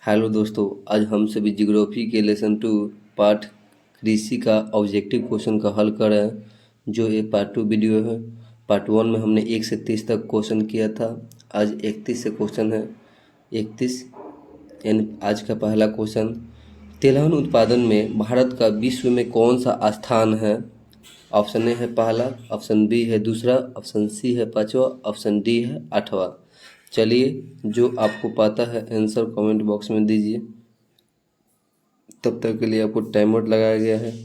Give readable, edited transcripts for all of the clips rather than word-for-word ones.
Hello दोस्तों, आज हम सभी जियोग्राफी के लेसन 2 पार्ट कृषि का ऑब्जेक्टिव क्वेश्चन का हल कर रहे हैं, जो ये पार्ट 2 वीडियो है। पार्ट 1 में हमने 1 से 30 तक क्वेश्चन किया था। आज 31 से क्वेश्चन है। 31 यानी आज का पहला क्वेश्चन, तिलहन उत्पादन में भारत का विश्व में कौन सा स्थान है? ऑप्शन ए है पहला, ऑप्शन बी है दूसरा, ऑप्शन सी है पांचवा, ऑप्शन डी है आठवां। चलिए, जो आपको पता है आंसर कमेंट बॉक्स में दीजिए। तब तक के लिए आपको टाइमर लगाया गया है।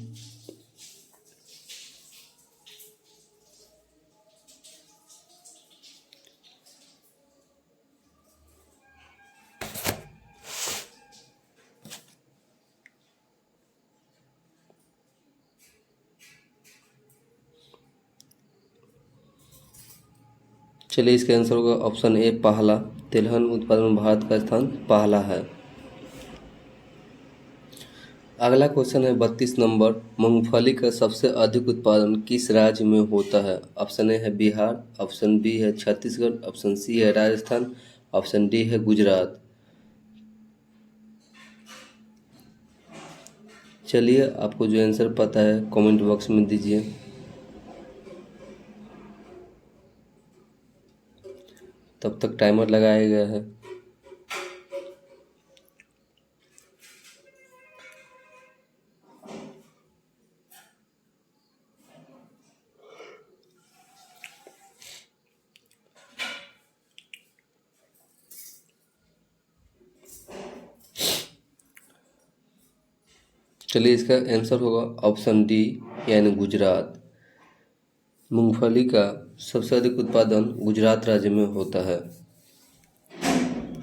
चलिए, इसका आंसर होगा ऑप्शन ए पहला। तिलहन उत्पादन में भारत का स्थान पहला है। अगला क्वेश्चन है 32 नंबर, मूंगफली का सबसे अधिक उत्पादन किस राज्य में होता है? ऑप्शन ए है बिहार, ऑप्शन बी है छत्तीसगढ़, ऑप्शन सी है राजस्थान, ऑप्शन डी है गुजरात। चलिए, आपको जो आंसर पता है कमेंट बॉक्स में दीजिए। तब तक टाइमर लगाया गया है। चलिए, इसका आंसर होगा ऑप्शन डी यानी गुजरात। मूंगफली का सबसे अधिक उत्पादन गुजरात राज्य में होता है।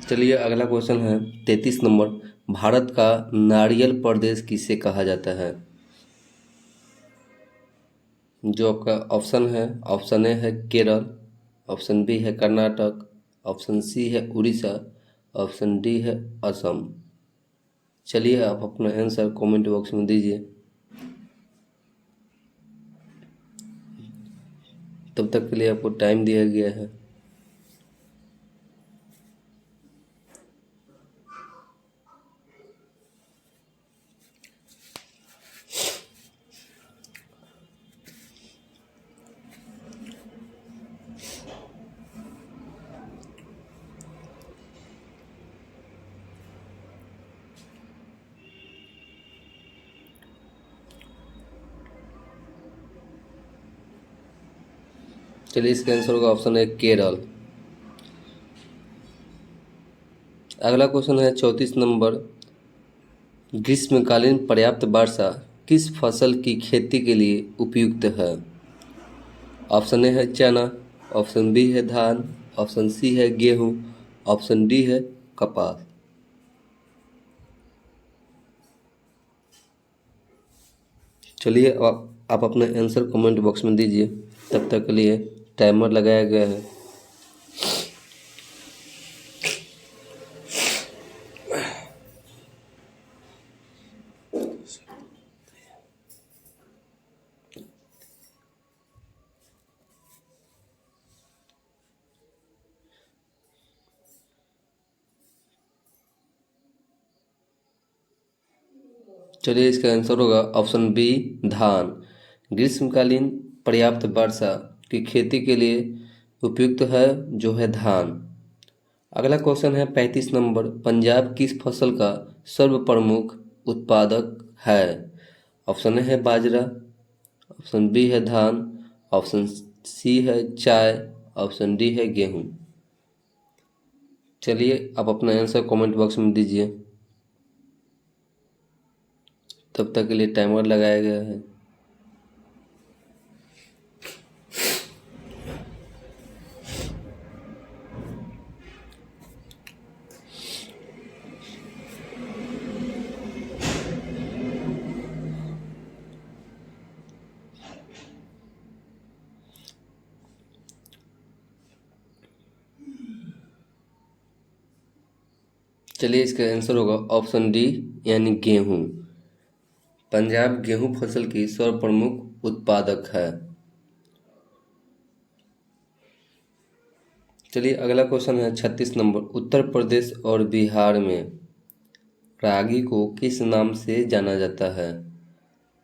चलिए, अगला क्वेश्चन है 33 नंबर, भारत का नारियल प्रदेश किसे कहा जाता है? जो आपका ऑप्शन है, ऑप्शन ए है केरल, ऑप्शन बी है कर्नाटक, ऑप्शन सी है उड़ीसा, ऑप्शन डी है असम। चलिए, आप अपना आंसर कमेंट बॉक्स में दीजिए। तब तक के लिए आपको टाइम दिया गया है। चलिए, इसका आंसर होगा ऑप्शन है केरल। अगला क्वेश्चन है 34 नंबर, ग्रीष्मकालीन पर्याप्त वर्षा किस फसल की खेती के लिए उपयुक्त है? ऑप्शन ए है चना, ऑप्शन बी है धान, ऑप्शन सी है गेहूं, ऑप्शन डी है कपास। चलिए, आप अपना आंसर कमेंट बॉक्स में दीजिए। तब तक के लिए टाइमर लगाया गया है। चलिए, इसका आंसर होगा ऑप्शन बी धान। ग्रीष्मकालीन पर्याप्त वर्षा की खेती के लिए उपयुक्त है जो है धान। अगला क्वेश्चन है 35 नंबर, पंजाब किस फसल का सर्वप्रमुख उत्पादक है? ऑप्शन ए है बाजरा, ऑप्शन बी है धान, ऑप्शन सी है चाय, ऑप्शन डी है गेहूं। चलिए, आप अपना आंसर कमेंट बॉक्स में दीजिए। तब तक के लिए टाइमर लगाया गया है। चलिए, इसका आंसर होगा ऑप्शन डी यानी गेहूं। पंजाब गेहूं फसल की सर्वप्रमुख उत्पादक है। चलिए, अगला क्वेश्चन है 36 नंबर, उत्तर प्रदेश और बिहार में रागी को किस नाम से जाना जाता है?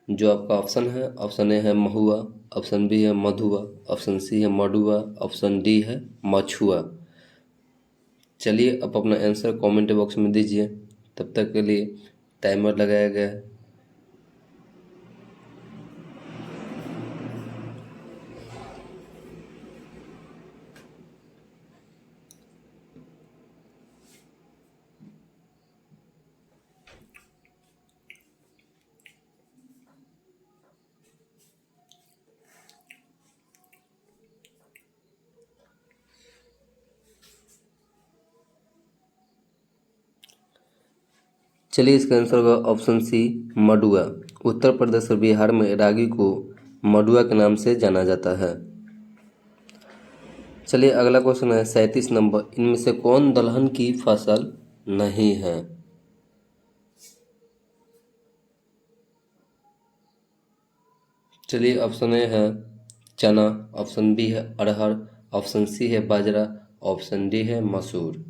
जो आपका ऑप्शन है, ऑप्शन ए है महुआ, ऑप्शन बी है मधुआ, ऑप्शन सी है मडुआ, ऑप्शन डी है मछुआ। चलिए आप अपना आंसर कमेंट बॉक्स में दीजिए। तब तक के लिए टाइमर लगाया गया है। चलिए इसका आंसर होगा ऑप्शन सी मडुआ। उत्तर प्रदेश और बिहार में रागी को मडुआ के नाम से जाना जाता है। चलिए अगला क्वेश्चन है 37 नंबर। इनमें से कौन दलहन की फसल नहीं है? चलिए ऑप्शन ए है चना, ऑप्शन बी है अरहर, ऑप्शन सी है बाजरा, ऑप्शन डी है मसूर।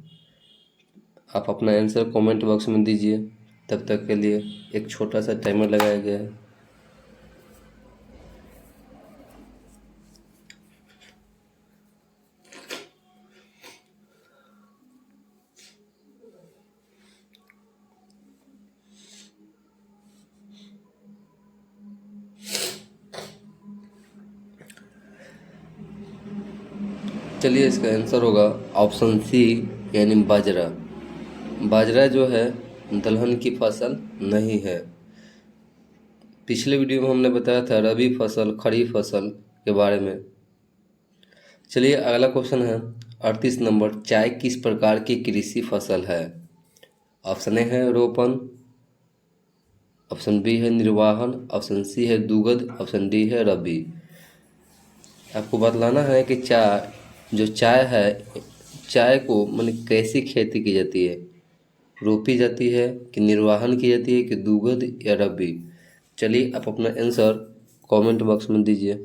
आप अपना आंसर कमेंट बॉक्स में दीजिए। तब तक के लिए एक छोटा सा टाइमर लगाया गया है। चलिए इसका आंसर होगा ऑप्शन सी यानी बाजरा। बाजरा जो है दलहन की फसल नहीं है। पिछले वीडियो में हमने बताया था रबी फसल खरीफ फसल के बारे में। चलिए अगला क्वेश्चन है 38 नंबर। चाय किस प्रकार की कृषि फसल है? ऑप्शन ए है रोपण, ऑप्शन बी है निर्वाहन, ऑप्शन सी है दुग्ध, ऑप्शन डी है रबी। आपको बतलाना है कि चाय है, चाय को माने कैसी खेती की जाती है, रोपी जाती है कि निर्वाहन की जाती है कि दुग्ध या रबी। चलिए आप अपना आंसर कमेंट बॉक्स में दीजिए।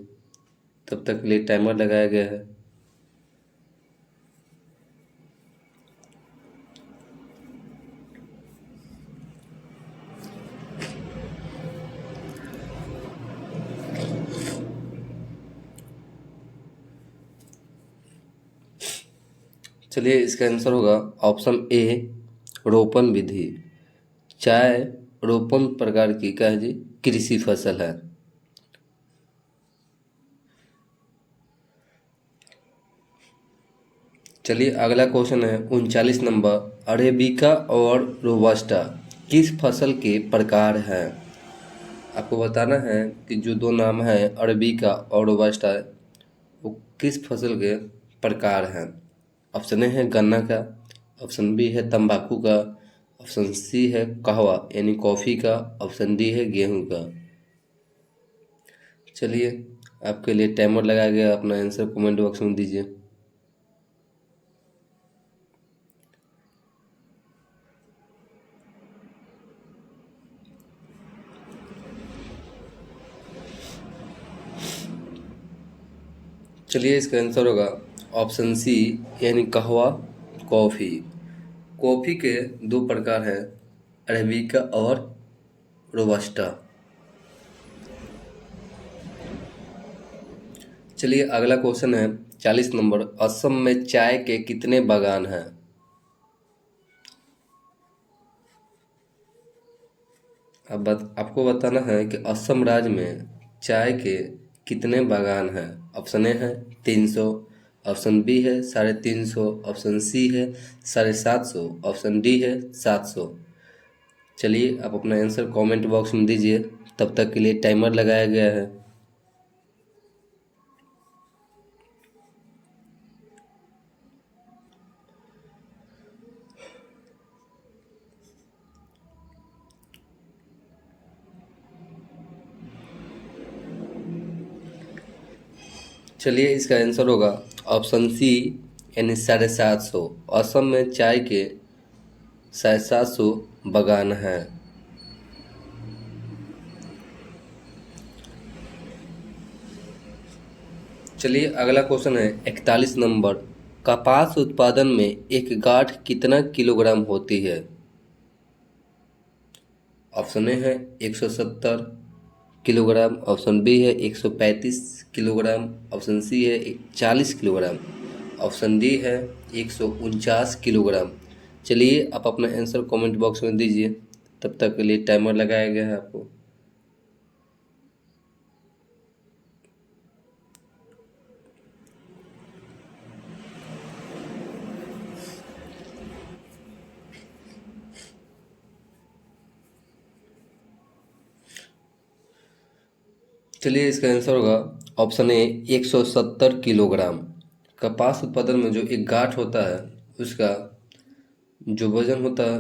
तब तक के लिए टाइमर लगाया गया है। चलिए इसका आंसर होगा ऑप्शन ए रोपण विधि। चाय रोपण प्रकार की क्या है जी कृषि फसल है। चलिए अगला क्वेश्चन है 39 नंबर। अरेबिका और रोबस्टा किस फसल के प्रकार हैं? आपको बताना है कि जो दो नाम है अरेबिका और रोबस्टा वो किस फसल के प्रकार हैं। ऑप्शन ए है गन्ना का, ऑप्शन बी है तंबाकू का, ऑप्शन सी है कहवा यानी कॉफ़ी का, ऑप्शन डी है गेहूं का। चलिए आपके लिए टाइमर लगाया गया। अपना आंसर कमेंट बॉक्स में दीजिए। चलिए इसका आंसर होगा ऑप्शन सी यानी कहवा कॉफ़ी। कॉफ़ी के दो प्रकार हैं अरेबिका और रोबस्टा। चलिए अगला क्वेश्चन है 40 नंबर। असम में चाय के कितने बागान हैं? आपको बताना है कि असम राज्य में चाय के कितने बागान हैं। ऑप्शन ए है 300, ऑप्शन बी है 350, ऑप्शन सी है 750, ऑप्शन डी है 700। चलिए आप अपना आंसर कमेंट बॉक्स में दीजिए। तब तक के लिए टाइमर लगाया गया है। चलिए इसका आंसर होगा ऑप्शन सी यानी 750। असम में चाय के 750 बागान हैं। चलिए अगला क्वेश्चन है 41 नंबर। कपास उत्पादन में एक गांठ कितना किलोग्राम होती है? ऑप्शन ए है 170 किलोग्राम, ऑप्शन बी है 135 किलोग्राम, ऑप्शन सी है 40 किलोग्राम, ऑप्शन डी है 149 किलोग्राम। चलिए आप अपना आंसर कमेंट बॉक्स में दीजिए, तब तक के लिए टाइमर लगाया गया है आपको। चलिए इसका आंसर होगा ऑप्शन ए 170 किलोग्राम। कपास उत्पादन में जो एक गांठ होता है उसका जो वजन होता है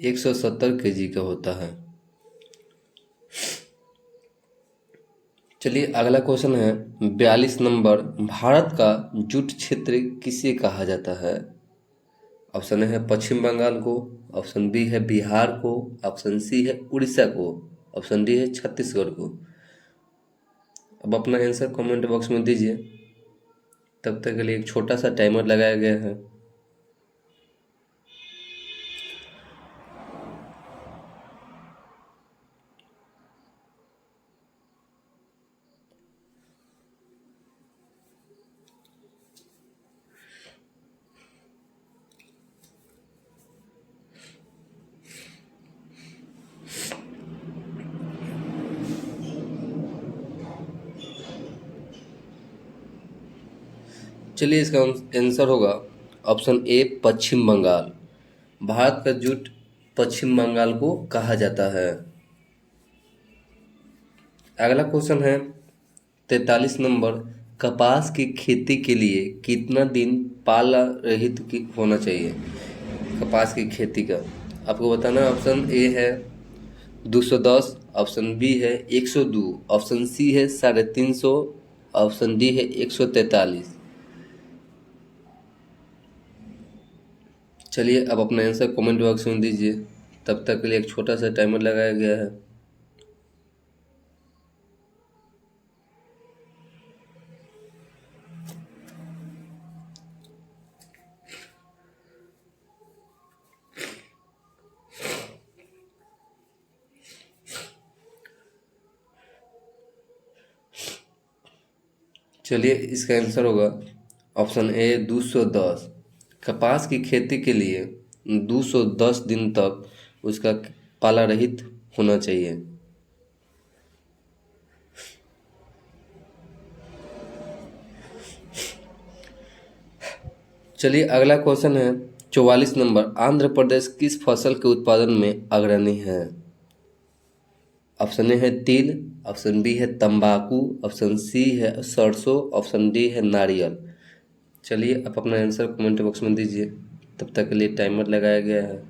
170 केजी का होता है। चलिए अगला क्वेश्चन है 42 नंबर, भारत का जूट क्षेत्र किसे कहा जाता है? ऑप्शन ए है पश्चिम बंगाल को, ऑप्शन बी है बिहार को, ऑप्शन सी है उड़ीसा को, ऑप्शन डी है छत्तीसगढ़ को। अब अपना आंसर कमेंट बॉक्स में दीजिए, तब तक के लिए एक छोटा सा टाइमर लगाया गया है। चलिए इसका आंसर होगा ऑप्शन ए पश्चिम बंगाल। भारत का जूट पश्चिम बंगाल को कहा जाता है। अगला क्वेश्चन है 43 नंबर, कपास की खेती के लिए कितना दिन पाला रहित होना चाहिए? कपास की खेती का आपको बताना है। ऑप्शन ए है 210, ऑप्शन बी है 102, ऑप्शन सी है 350, ऑप्शन डी है 143। चलिए अब अपना आंसर कमेंट बॉक्स में दीजिए, तब तक के लिए एक छोटा सा टाइमर लगाया गया है। चलिए इसका आंसर होगा ऑप्शन ए 210। कपास की खेती के लिए 210 दिन तक उसका पाला रहित होना चाहिए। चलिए अगला क्वेश्चन है 44 नंबर, आंध्र प्रदेश किस फसल के उत्पादन में अग्रणी है? ऑप्शन ए है तिल, ऑप्शन बी है तंबाकू, ऑप्शन सी है सरसों, ऑप्शन डी है नारियल। चलिए आप अपना आंसर कमेंट बॉक्स में दीजिए, तब तक के लिए टाइमर लगाया गया है।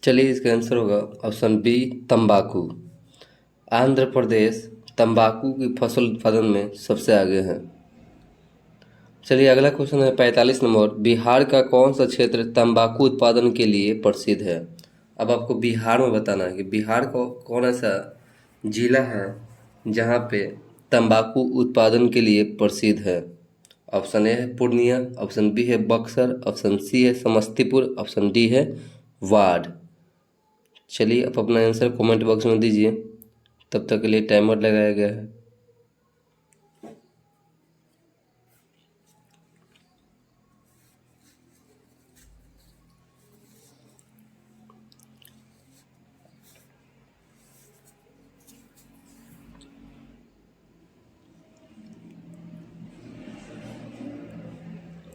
चलिए इसका आंसर होगा ऑप्शन बी तंबाकू। आंध्र प्रदेश तंबाकू की फसल उत्पादन में सबसे आगे है। चलिए अगला क्वेश्चन है 45 नंबर, बिहार का कौन सा क्षेत्र तंबाकू उत्पादन के लिए प्रसिद्ध है? अब आपको बिहार में बताना है कि बिहार को कौन ऐसा जिला है जहाँ पे तंबाकू उत्पादन के लिए प्रसिद्ध है। ऑप्शन ए है पूर्णिया, ऑप्शन बी है बक्सर, ऑप्शन सी है समस्तीपुर, ऑप्शन डी है वार्ड। चलिए आप अपना आंसर कमेंट बॉक्स में दीजिए, तब तक के लिए टाइमर लगाया गया है।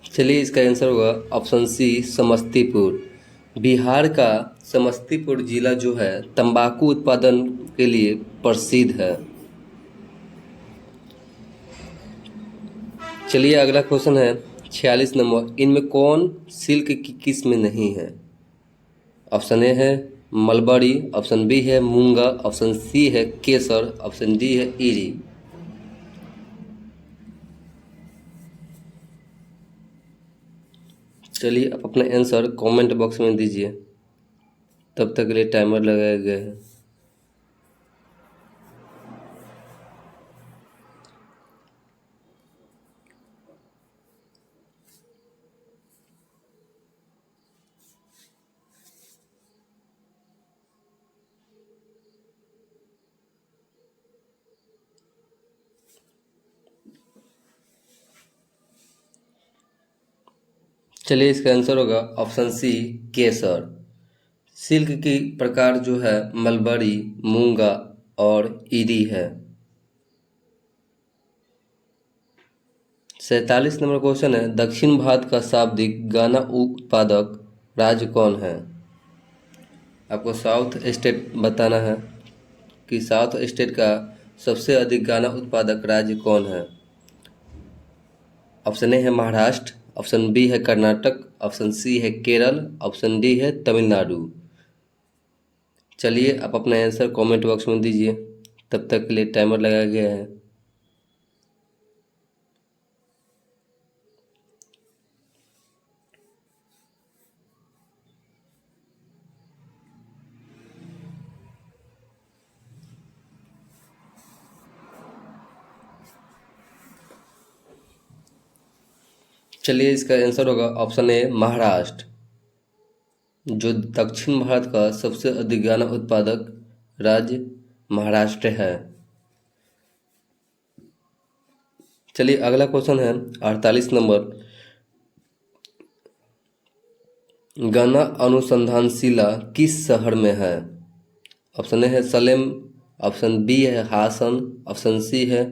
चलिए इसका आंसर होगा ऑप्शन सी समस्तीपुर। बिहार का समस्तीपुर जिला जो है तंबाकू उत्पादन के लिए प्रसिद्ध है। चलिए अगला क्वेश्चन है 46 नंबर, इनमें कौन सिल्क की किस्म नहीं है? ऑप्शन ए है मलबरी, ऑप्शन बी है मूंगा, ऑप्शन सी है केसर, ऑप्शन डी है ईरी। चलिए आप अपना आंसर कमेंट बॉक्स में दीजिए। तब तक के लिए टाइमर लगाया गया है। चलिए इसका आंसर होगा ऑप्शन सी, केसर। सिल्क की प्रकार जो है मलबरी, मूंगा और ईरी है। 47 नंबर क्वेश्चन है, दक्षिण भारत का शाब्दिक गाना उत्पादक राज्य कौन है? आपको साउथ स्टेट बताना है कि साउथ स्टेट का सबसे अधिक गाना उत्पादक राज्य कौन है। ऑप्शन ए है महाराष्ट्र, ऑप्शन बी है कर्नाटक, ऑप्शन सी है केरल, ऑप्शन डी है तमिलनाडु। चलिए आप अपना आंसर कमेंट बॉक्स में दीजिए। तब तक के लिए टाइमर लगाया गया है। चलिए इसका आंसर होगा ऑप्शन ए, महाराष्ट्र, जो दक्षिण भारत का सबसे अधिक गाना उत्पादक राज्य महाराष्ट्र है। चलिए अगला क्वेश्चन है 48 नंबर, गाना अनुसंधानशिला किस शहर में है? ऑप्शन ए है सलेम, ऑप्शन बी है हासन, ऑप्शन सी है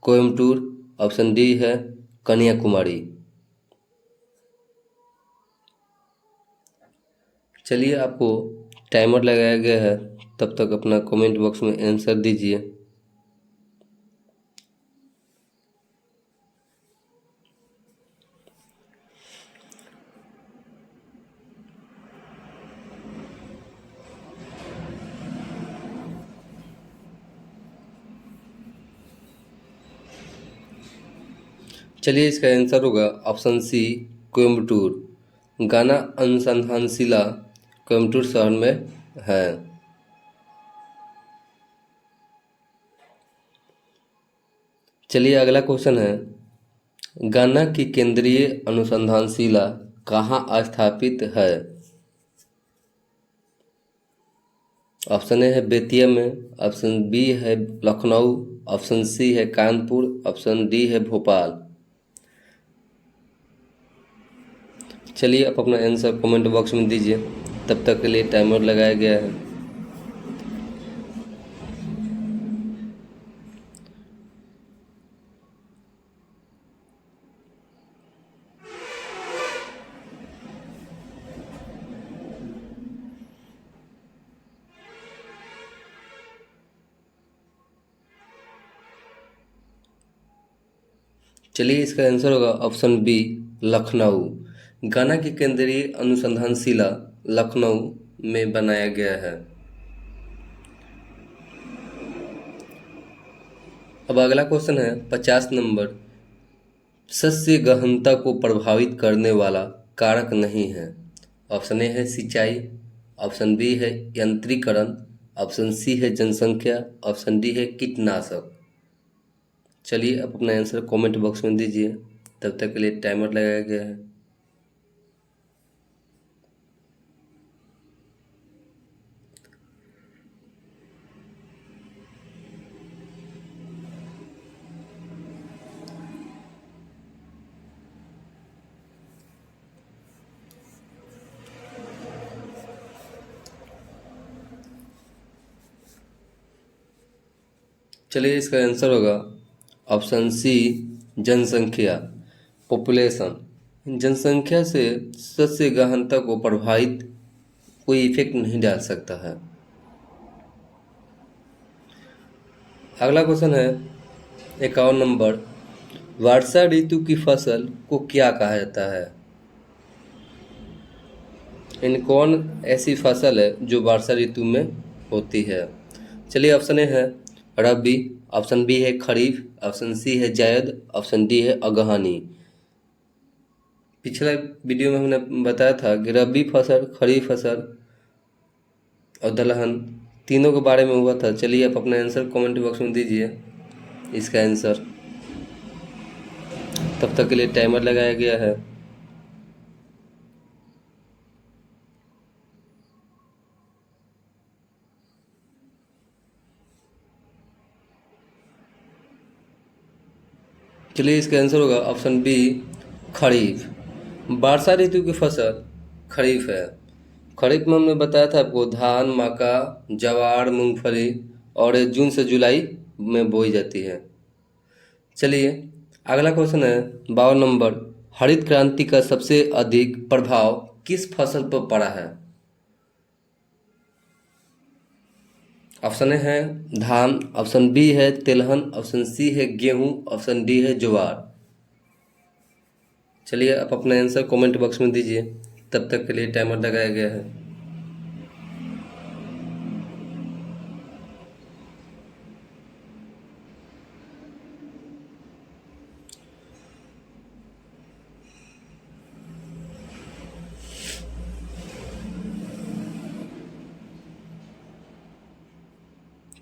कोयम्बटूर, ऑप्शन डी है कन्याकुमारी। चलिए आपको टाइमर लगाया गया है। तब तक अपना कमेंट बॉक्स में आंसर दीजिए। चलिए इसका आंसर होगा ऑप्शन सी, कोयम्बटूर। गाना अनुसंधानशिला कोयम्बटूर शहर में है। चलिए अगला क्वेश्चन है, गाना की केंद्रीय अनुसंधानशिला कहाँ स्थापित है? ऑप्शन ए है बेतिया में, ऑप्शन बी है लखनऊ, ऑप्शन सी है कानपुर, ऑप्शन डी है भोपाल। चलिए आप अपना आंसर कमेंट बॉक्स में दीजिए। तब तक के लिए टाइमर लगाया गया है। चलिए इसका आंसर होगा ऑप्शन बी, लखनऊ। गाना की केंद्रीय अनुसंधानशिला लखनऊ में बनाया गया है। अब अगला क्वेश्चन है 50 नंबर, सस्य गहनता को प्रभावित करने वाला कारक नहीं है। ऑप्शन ए है सिंचाई, ऑप्शन बी है यंत्रीकरण, ऑप्शन सी है जनसंख्या, ऑप्शन डी है कीटनाशक। चलिए आप अपना आंसर कमेंट बॉक्स में दीजिए। तब तक के लिए टाइमर लगाया गया है। चलिए इसका आंसर होगा ऑप्शन सी, जनसंख्या, पॉपुलेशन। जनसंख्या से सस्य गहनता को प्रभावित कोई इफेक्ट नहीं डाल सकता है। अगला क्वेश्चन है 51 नंबर, वर्षा ऋतु की फसल को क्या कहा जाता है? इन कौन ऐसी फसल है जो वर्षा ऋतु में होती है? चलिए ऑप्शन ए है रबी, ऑप्शन बी है खरीफ, ऑप्शन सी है जायद, ऑप्शन डी है अगहनी। पिछला वीडियो में हमने बताया था कि रबी फसल, खरीफ फसल और दलहन तीनों के बारे में हुआ था। चलिए आप अपना आंसर कमेंट बॉक्स में दीजिए इसका आंसर। तब तक के लिए टाइमर लगाया गया है। चलिए इसका आंसर होगा ऑप्शन बी, खरीफ। वर्षा ऋतु की फसल खरीफ है। खरीफ में हमने बताया था आपको धान, मक्का, ज्वार, मूंगफली और ये जून से जुलाई में बोई जाती है। चलिए अगला क्वेश्चन है 52 नंबर। हरित क्रांति का सबसे अधिक प्रभाव किस फसल पर पड़ा है? ऑप्शन ए है धान, ऑप्शन बी है तिलहन, ऑप्शन सी है गेहूं, ऑप्शन डी है ज्वार। चलिए आप अपना आंसर कमेंट बॉक्स में दीजिए। तब तक के लिए टाइमर लगाया गया है।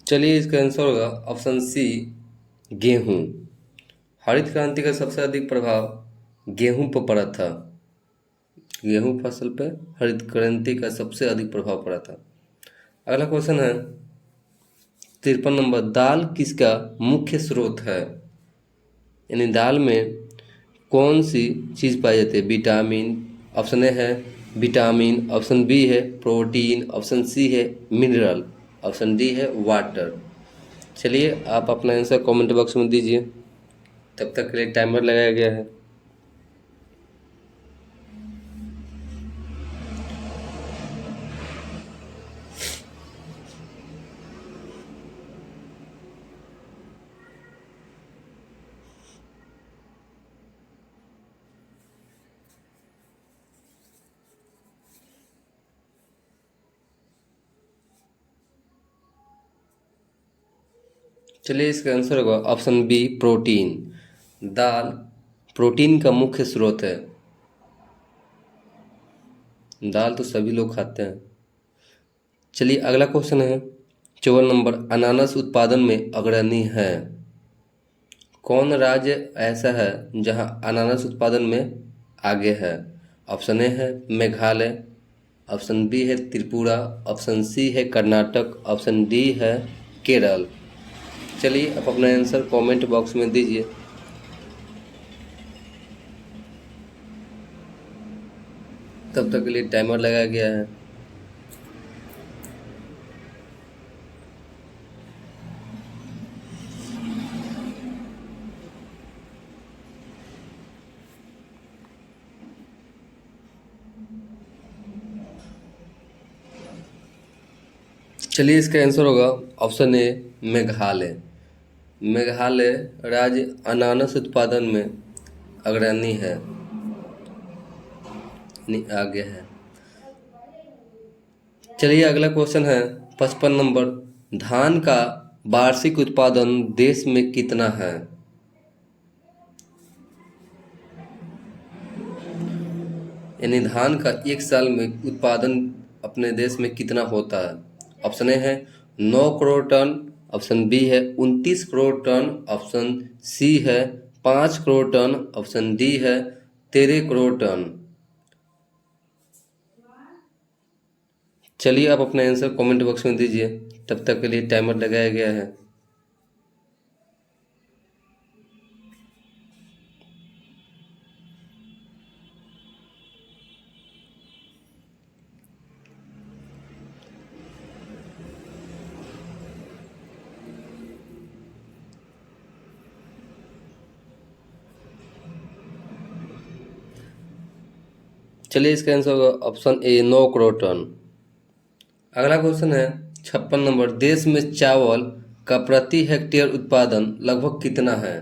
चलिए इसका आंसर होगा ऑप्शन सी, गेहूं। हरित क्रांति का सबसे अधिक प्रभाव गेहूं पर पड़ा था। गेहूं फसल पर हरित क्रांति का सबसे अधिक प्रभाव पड़ा था। अगला क्वेश्चन है 53 नंबर। दाल किसका मुख्य स्रोत है? यानी दाल में कौन सी चीज़ पाई जाती है? विटामिन। ऑप्शन ए है विटामिन, ऑप्शन बी है प्रोटीन, ऑप्शन सी है मिनरल, ऑप्शन डी है वाटर। चलिए आप अपना आंसर कमेंट बॉक्स में दीजिए। तब तक के लिए टाइमर लगाया गया है। चलिए इसका आंसर होगा ऑप्शन बी, प्रोटीन। दाल प्रोटीन का मुख्य स्रोत है। दाल तो सभी लोग खाते हैं। चलिए अगला क्वेश्चन है 54 नंबर। अनानास उत्पादन में अग्रणी है। कौन राज्य ऐसा है जहां अनानास उत्पादन में आगे है? ऑप्शन ए है मेघालय, ऑप्शन बी है त्रिपुरा, ऑप्शन सी है कर्नाटक, ऑप्शन डी है केरल। चलिए आप अपना आंसर कमेंट बॉक्स में दीजिए। तब तक के लिए टाइमर लगाया गया है। चलिए इसका आंसर होगा ऑप्शन ए, मेघालय। मेघालय राज्य अनानास उत्पादन में अग्रणी है, यानी आगे है। चलिए अगला क्वेश्चन है 55 नंबर। धान का वार्षिक उत्पादन देश में कितना है? यानी धान का एक साल में उत्पादन अपने देश में कितना होता है? ऑप्शन ए है 9 करोड़ टन, ऑप्शन बी है 29 करोड़ टन, ऑप्शन सी है 5 करोड़ टन, ऑप्शन डी है 13 करोड़ टन। चलिए आप अपना आंसर कमेंट बॉक्स में दीजिए। तब तक के लिए टाइमर लगाया गया है। चलिए इसका आंसर होगा ऑप्शन ए, 9 करोड़ टन। अगला क्वेश्चन है 56 नंबर। देश में चावल का प्रति हेक्टेयर उत्पादन लगभग कितना है?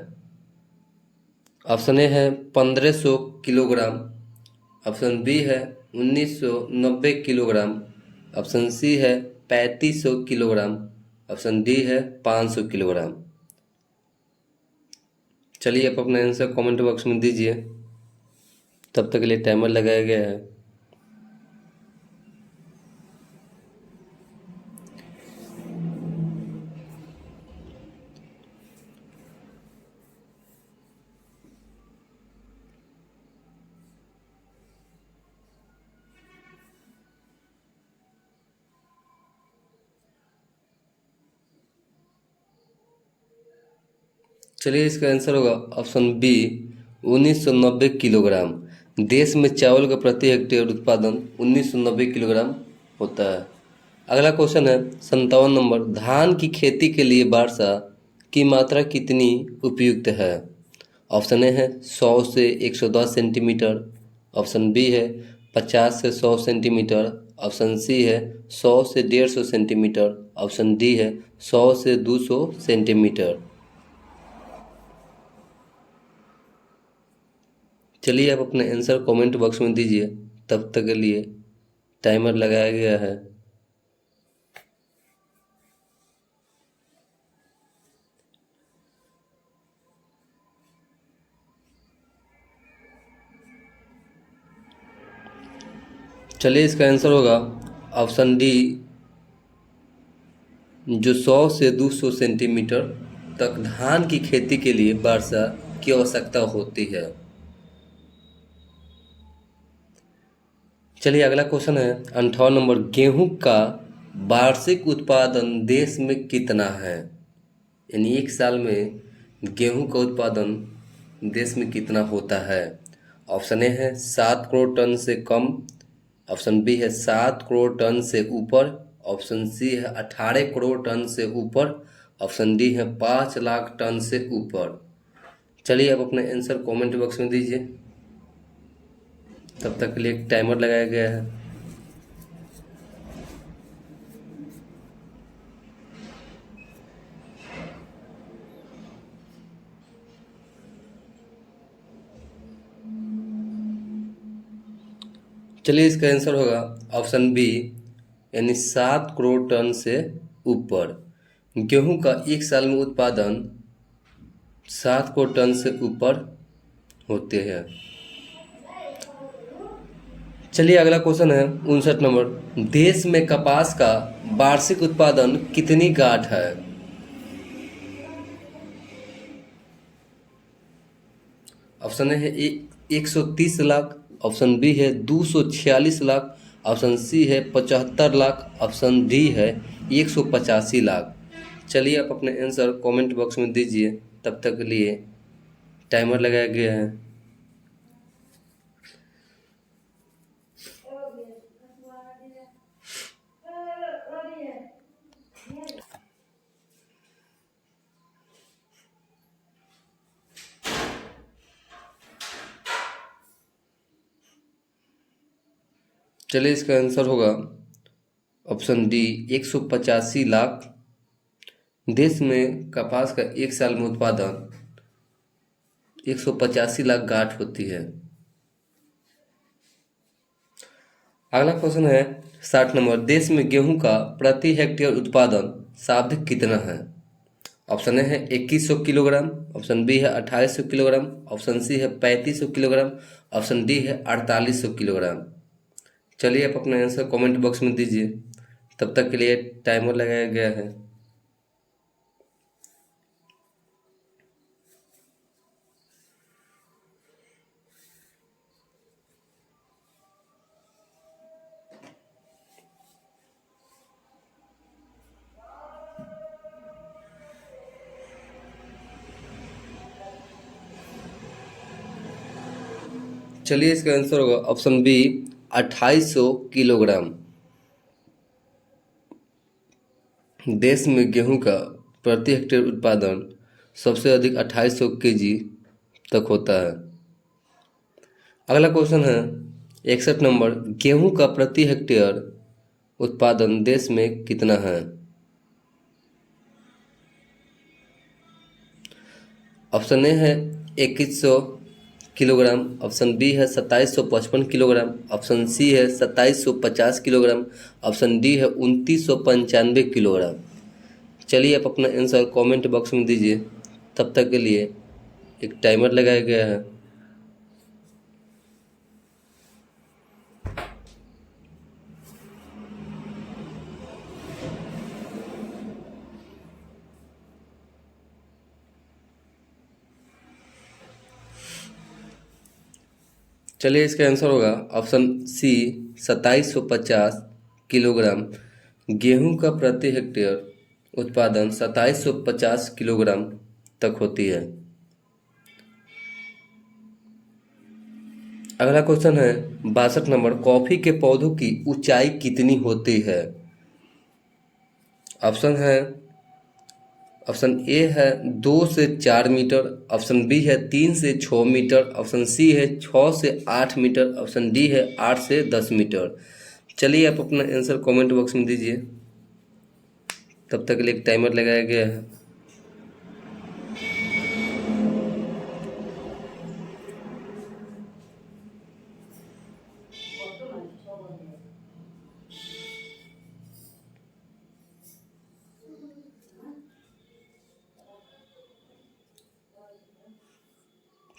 ऑप्शन ए है 1500 किलोग्राम, ऑप्शन बी है 1990 किलोग्राम, ऑप्शन सी है 3500 किलोग्राम, ऑप्शन डी है 500 किलोग्राम। चलिए आप अपना आंसर कमेंट बॉक्स में दीजिए। तब तक के लिए टाइमर लगाया गया है। चलिए इसका आंसर होगा ऑप्शन बी 1990 किलोग्राम। देश में चावल का प्रति हेक्टेयर उत्पादन 1990 किलोग्राम होता है। अगला क्वेश्चन है 57 नंबर, धान की खेती के लिए वर्षा की मात्रा कितनी उपयुक्त है? ऑप्शन ए है 100 से 110 सेंटीमीटर, ऑप्शन बी है 50 से 100 सेंटीमीटर, ऑप्शन सी है 100 से 150 सेंटीमीटर, ऑप्शन डी है 100 से 200 सेंटीमीटर। चलिए आप अपने आंसर कमेंट बॉक्स में दीजिए, तब तक के लिए टाइमर लगाया गया है। चलिए इसका आंसर होगा ऑप्शन डी, जो 100 से 200 सेंटीमीटर तक धान की खेती के लिए वर्षा की आवश्यकता होती है। चलिए अगला क्वेश्चन है 58 नंबर, गेहूं का वार्षिक उत्पादन देश में कितना है? यानी एक साल में गेहूं का उत्पादन देश में कितना होता है? ऑप्शन ए है 7 करोड़ टन से कम, ऑप्शन बी है 7 करोड़ टन से ऊपर, ऑप्शन सी है 18 करोड़ टन से ऊपर, ऑप्शन डी है 5 लाख टन से ऊपर। चलिए आप अपने आंसर कमेंट बॉक्स में दीजिए, तब तक के लिए एक टाइमर लगाया गया है। चलिए इसका आंसर होगा ऑप्शन बी, यानी 7 करोड़ टन से ऊपर। गेहूं का एक साल में उत्पादन 7 करोड़ टन से ऊपर होते हैं। चलिए अगला क्वेश्चन है 59 नंबर, देश में कपास का वार्षिक उत्पादन कितनी गांठ है? ऑप्शन ए है 130 लाख, ऑप्शन बी है 246 लाख, ऑप्शन सी है 75 लाख, ऑप्शन डी है 185 लाख। चलिए आप अपने आंसर कमेंट बॉक्स में दीजिए, तब तक के लिए टाइमर लगाया गया है। चलिए इसका आंसर होगा ऑप्शन डी 185 लाख। देश में कपास का एक साल में उत्पादन 185 लाख गांठ होती है। अगला क्वेश्चन है 60 नंबर, देश में गेहूं का प्रति हेक्टेयर उत्पादन शाब्दिक कितना है? ऑप्शन ए है 2100 किलोग्राम, ऑप्शन बी है 2800 किलोग्राम, ऑप्शन सी है 3500 किलोग्राम, ऑप्शन डी है 4800 किलोग्राम। चलिए आप अपना आंसर कमेंट बॉक्स में दीजिए, तब तक के लिए टाइमर लगाया गया है। चलिए इसका आंसर होगा ऑप्शन बी 2800 किलोग्राम। देश में गेहूं का प्रति हेक्टेयर उत्पादन सबसे अधिक 2800 केजी तक होता है। अगला क्वेश्चन है 61 नंबर, गेहूं का प्रति हेक्टेयर उत्पादन देश में कितना है? ऑप्शन ए है 2100 किलोग्राम, ऑप्शन बी है 2755 किलोग्राम, ऑप्शन सी है 2750 किलोग्राम, ऑप्शन डी है 2995 किलोग्राम। चलिए आप अपना आंसर कमेंट बॉक्स में दीजिए, तब तक के लिए एक टाइमर लगाया गया है। चलिए इसका आंसर होगा ऑप्शन सी 2750 किलोग्राम। गेहूं का प्रति हेक्टेयर उत्पादन 2750 किलोग्राम तक होती है। अगला क्वेश्चन है 62 नंबर, कॉफी के पौधों की ऊंचाई कितनी होती है? ऑप्शन है, ऑप्शन ए है 2 से 4 मीटर, ऑप्शन बी है 3 से 6 मीटर, ऑप्शन सी है 6 से 8 मीटर, ऑप्शन डी है 8 से 10 मीटर। चलिए आप अपना आंसर कमेंट बॉक्स में दीजिए, तब तक के लिए एक टाइमर लगाया गया है।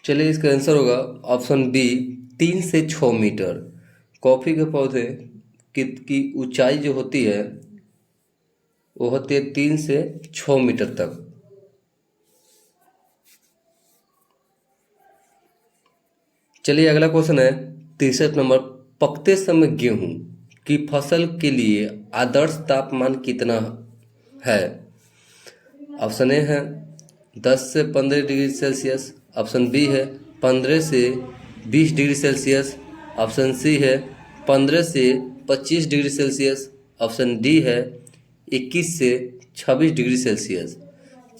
चलिए इसका आंसर होगा ऑप्शन बी 3 से 6 मीटर। कॉफ़ी के पौधे की ऊंचाई जो होती है वो होती है 3 से 6 मीटर तक। चलिए अगला क्वेश्चन है 63 नंबर, पकते समय गेहूं की फसल के लिए आदर्श तापमान कितना है? ऑप्शन ए है 10 से 15 डिग्री सेल्सियस, ऑप्शन बी है 15 से 20 डिग्री सेल्सियस, ऑप्शन सी है 15 से 25 डिग्री सेल्सियस, ऑप्शन डी है 21 से 26 डिग्री सेल्सियस।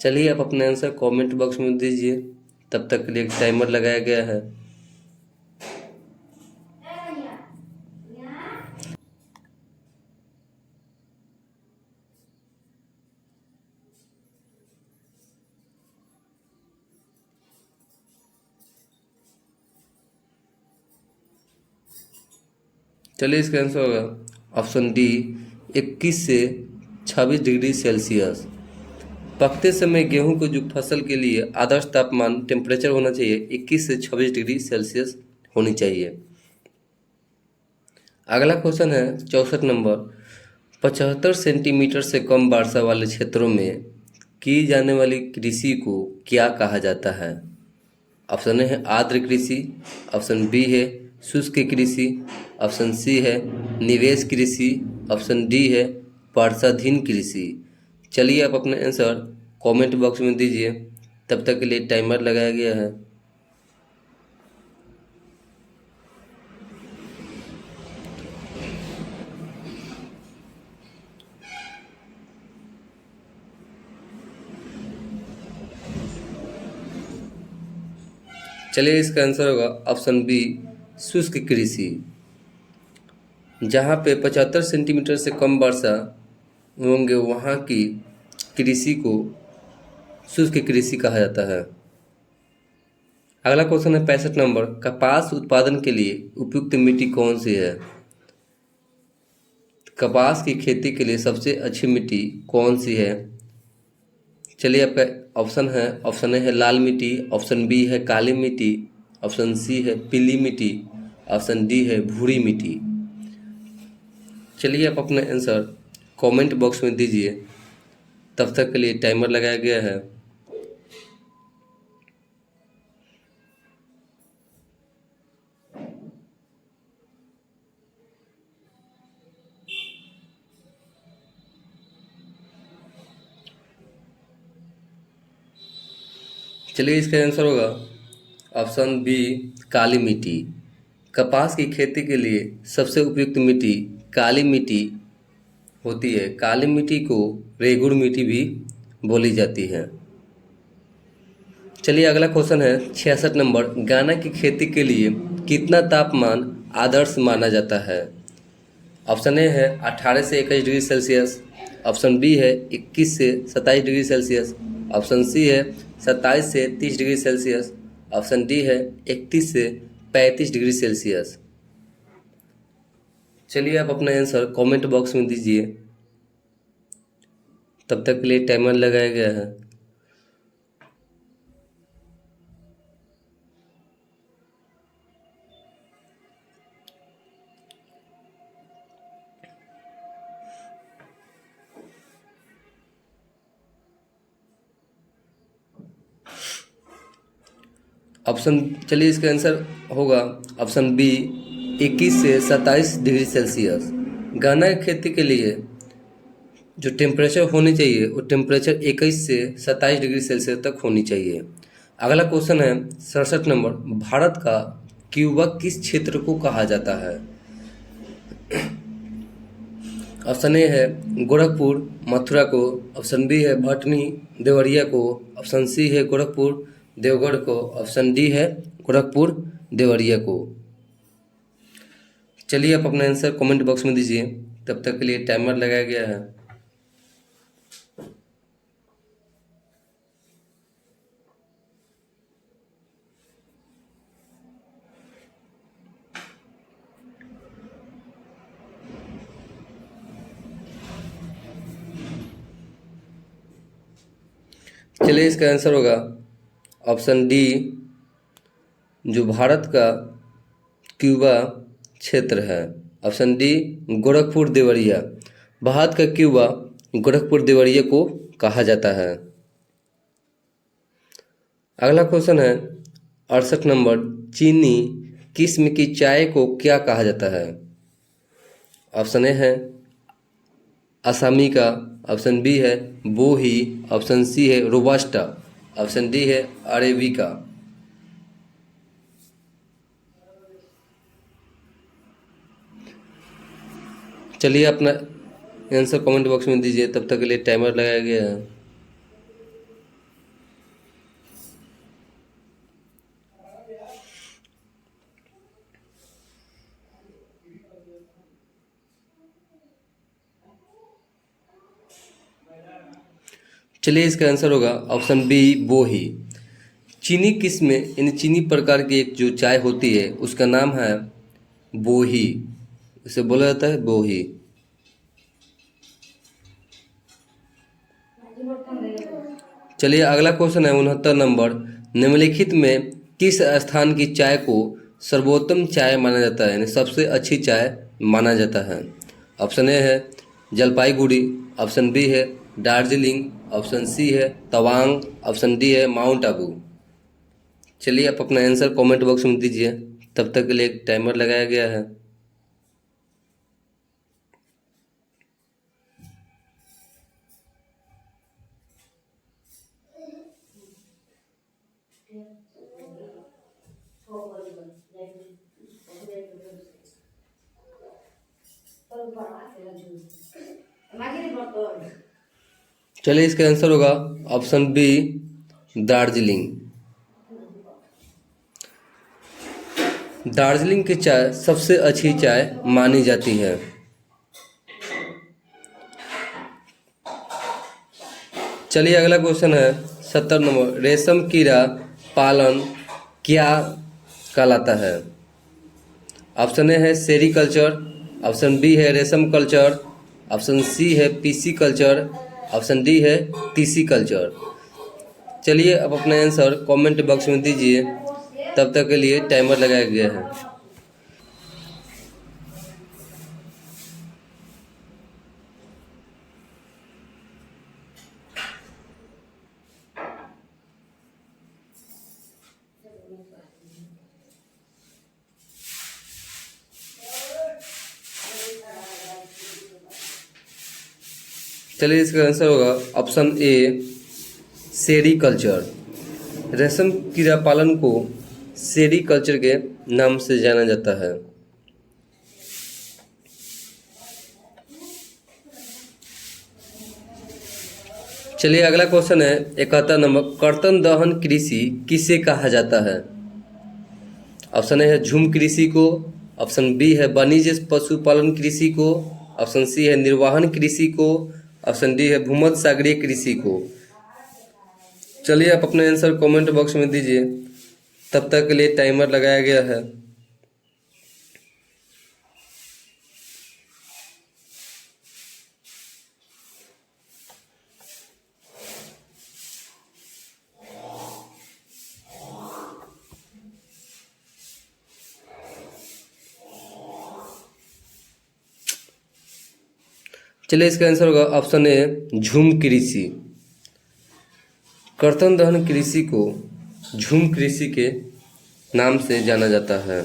चलिए आप अपने आंसर कमेंट बॉक्स में दीजिए, तब तक के लिए एक टाइमर लगाया गया है। चलिए इसका आंसर होगा ऑप्शन डी 21 से 26 डिग्री सेल्सियस। पकते समय गेहूं को जो फसल के लिए आदर्श तापमान टेम्परेचर होना चाहिए 21 से 26 डिग्री सेल्सियस होनी चाहिए। अगला क्वेश्चन है 64 नंबर, 75 सेंटीमीटर से कम वर्षा वाले क्षेत्रों में की जाने वाली कृषि को क्या कहा जाता है? ऑप्शन ए है आर्द्र कृषि, ऑप्शन बी है शुष्क कृषि, ऑप्शन सी है निवेश कृषि, ऑप्शन डी है वर्षाधीन कृषि। चलिए आप अपने आंसर कमेंट बॉक्स में दीजिए, तब तक के लिए टाइमर लगाया गया है। चलिए इसका आंसर होगा ऑप्शन बी शुष्क कृषि। जहाँ पे 75 सेंटीमीटर से कम वर्षा होंगे वहाँ की कृषि को शुष्क कृषि कहा जाता है। अगला क्वेश्चन है 65 नंबर, कपास उत्पादन के लिए उपयुक्त मिट्टी कौन सी है? कपास की खेती के लिए सबसे अच्छी मिट्टी कौन सी है? चलिए आपका ऑप्शन है, ऑप्शन ए है लाल मिट्टी, ऑप्शन बी है काली मिट्टी, ऑप्शन सी है पीली मिट्टी, ऑप्शन डी है भूरी मिट्टी। चलिए आप अपना आंसर कमेंट बॉक्स में दीजिए, तब तक के लिए टाइमर लगाया गया है। चलिए इसका आंसर होगा ऑप्शन बी काली मिट्टी। कपास की खेती के लिए सबसे उपयुक्त मिट्टी काली मिट्टी होती है। काली मिट्टी को रेगुड़ मिट्टी भी बोली जाती है। चलिए अगला क्वेश्चन है 66 नंबर, गन्ना की खेती के लिए कितना तापमान आदर्श माना जाता है? ऑप्शन ए है 18 से 21 डिग्री सेल्सियस, ऑप्शन बी है 21 से 27 डिग्री सेल्सियस, ऑप्शन सी है 27 से 30 डिग्री सेल्सियस, ऑप्शन डी है 31 से 35 डिग्री सेल्सियस। चलिए आप अपना आंसर कमेंट बॉक्स में दीजिए, तब तक के लिए टाइमर लगाया गया है। ऑप्शन, चलिए इसका आंसर होगा ऑप्शन बी 21 से 27 डिग्री सेल्सियस। गन्ना की खेती के लिए जो टेम्परेचर होनी चाहिए वो टेम्परेचर 21 से 27 डिग्री सेल्सियस तक होनी चाहिए। अगला क्वेश्चन है 67 नंबर, भारत का क्यूबा किस क्षेत्र को कहा जाता है? ऑप्शन ए है गोरखपुर मथुरा को, ऑप्शन बी है भटनी देवरिया को, ऑप्शन सी है गोरखपुर देवगढ़ को, ऑप्शन डी है गोरखपुर देवरिया को। चलिए आप अपना आंसर कमेंट बॉक्स में दीजिए, तब तक के लिए टाइमर लगाया गया है। चलिए इसका आंसर होगा ऑप्शन डी, जो भारत का क्यूबा क्षेत्र है, ऑप्शन डी गोरखपुर देवरिया। भारत का क्यूबा गोरखपुर देवरिया को कहा जाता है। अगला क्वेश्चन है 68 नंबर, चीनी किस्म की चाय को क्या कहा जाता है? ऑप्शन ए है असमी का, ऑप्शन बी है बोही, ऑप्शन सी है रोबास्टा, ऑप्शन डी है अरेबिका। चलिए अपना आंसर कमेंट बॉक्स में दीजिए, तब तक के लिए टाइमर लगाया गया है। चलिए इसका आंसर होगा ऑप्शन बी बोही। चीनी किस्म यानी चीनी प्रकार की एक जो चाय होती है उसका नाम है बोही, इसे बोला जाता है बोही। चलिए अगला क्वेश्चन है 69 नंबर, निम्नलिखित में किस स्थान की चाय को सर्वोत्तम चाय माना जाता है, यानी सबसे अच्छी चाय माना जाता है? ऑप्शन ए है जलपाईगुड़ी, ऑप्शन बी है दार्जिलिंग, ऑप्शन सी है तवांग, ऑप्शन डी है माउंट आबू। चलिए आप अपना आंसर कमेंट बॉक्स में दीजिए, तब तक के लिए एक टाइमर लगाया गया है। चलिए इसका आंसर होगा ऑप्शन बी दार्जिलिंग। दार्जिलिंग की चाय सबसे अच्छी चाय मानी जाती है। चलिए अगला क्वेश्चन है 70 नंबर, रेशम कीड़ा पालन क्या कहलाता है? ऑप्शन ए है सेरीकल्चर, ऑप्शन बी है रेशम कल्चर, ऑप्शन सी है पीसी कल्चर, ऑप्शन डी है टीसी कल्चर। चलिए अब अपना आंसर कमेंट बॉक्स में दीजिए, तब तक के लिए टाइमर लगाया गया है। चलिए इसका आंसर होगा ऑप्शन ए सेरीकल्चर। रेशम कीड़ा पालन को सेरीकल्चर के नाम से जाना जाता है। चलिए अगला क्वेश्चन है 71 नंबर, कर्तन दहन कृषि किसे कहा जाता है? ऑप्शन ए है झूम कृषि को, ऑप्शन बी है वाणिज्य पशुपालन कृषि को, ऑप्शन सी है निर्वहन कृषि को, ऑप्शन डी है भूमध्य सागरीय कृषि को। चलिए आप अपना आंसर कमेंट बॉक्स में दीजिए, तब तक के लिए टाइमर लगाया गया है। चलिए इसका आंसर होगा ऑप्शन ए झूम कृषि। कर्तन दहन कृषि को झूम कृषि के नाम से जाना जाता है?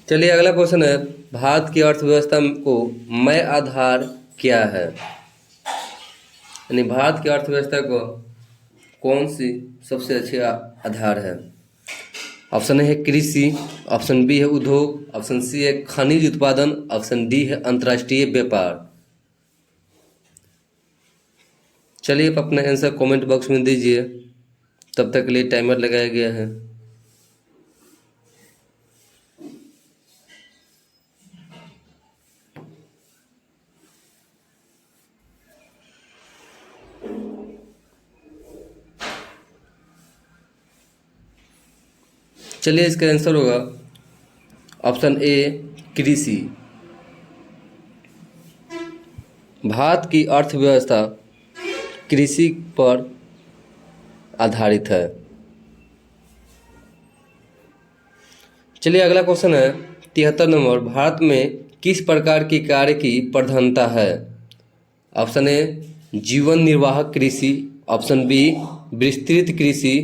चलिए अगला क्वेश्चन है, भारत की अर्थव्यवस्था को मय आधार क्या है? यानी भारत की अर्थव्यवस्था को कौन सी सबसे अच्छी आधार है? ऑप्शन ए है कृषि, ऑप्शन बी है उद्योग, ऑप्शन सी है खनिज उत्पादन, ऑप्शन डी है अंतर्राष्ट्रीय व्यापार। चलिए आप अपना आंसर कमेंट बॉक्स में दीजिए, तब तक के लिए टाइमर लगाया गया है। चलिए इसका आंसर होगा ऑप्शन ए कृषि। भारत की अर्थव्यवस्था कृषि पर आधारित है। चलिए अगला क्वेश्चन है 73 नंबर, भारत में किस प्रकार की कार्य की प्रधानता है? ऑप्शन ए जीवन निर्वाह कृषि, ऑप्शन बी विस्तृत कृषि,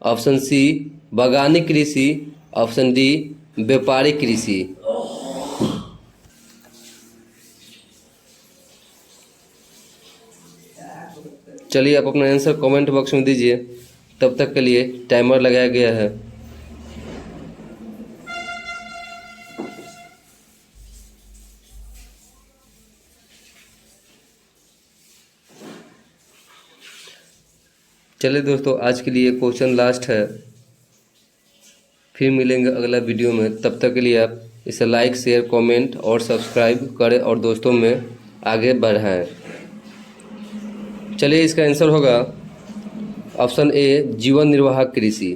ऑप्शन सी बागानी कृषि, ऑप्शन डी व्यापारिक कृषि। चलिए आप अपना आंसर कमेंट बॉक्स में दीजिए, तब तक के लिए टाइमर लगाया गया है। चलिए दोस्तों, आज के लिए क्वेश्चन लास्ट है, फिर मिलेंगे अगला वीडियो में। तब तक के लिए आप इसे लाइक शेयर कमेंट और सब्सक्राइब करें और दोस्तों में आगे बढ़ाएं। चलिए इसका आंसर होगा ऑप्शन ए जीवन निर्वाह कृषि।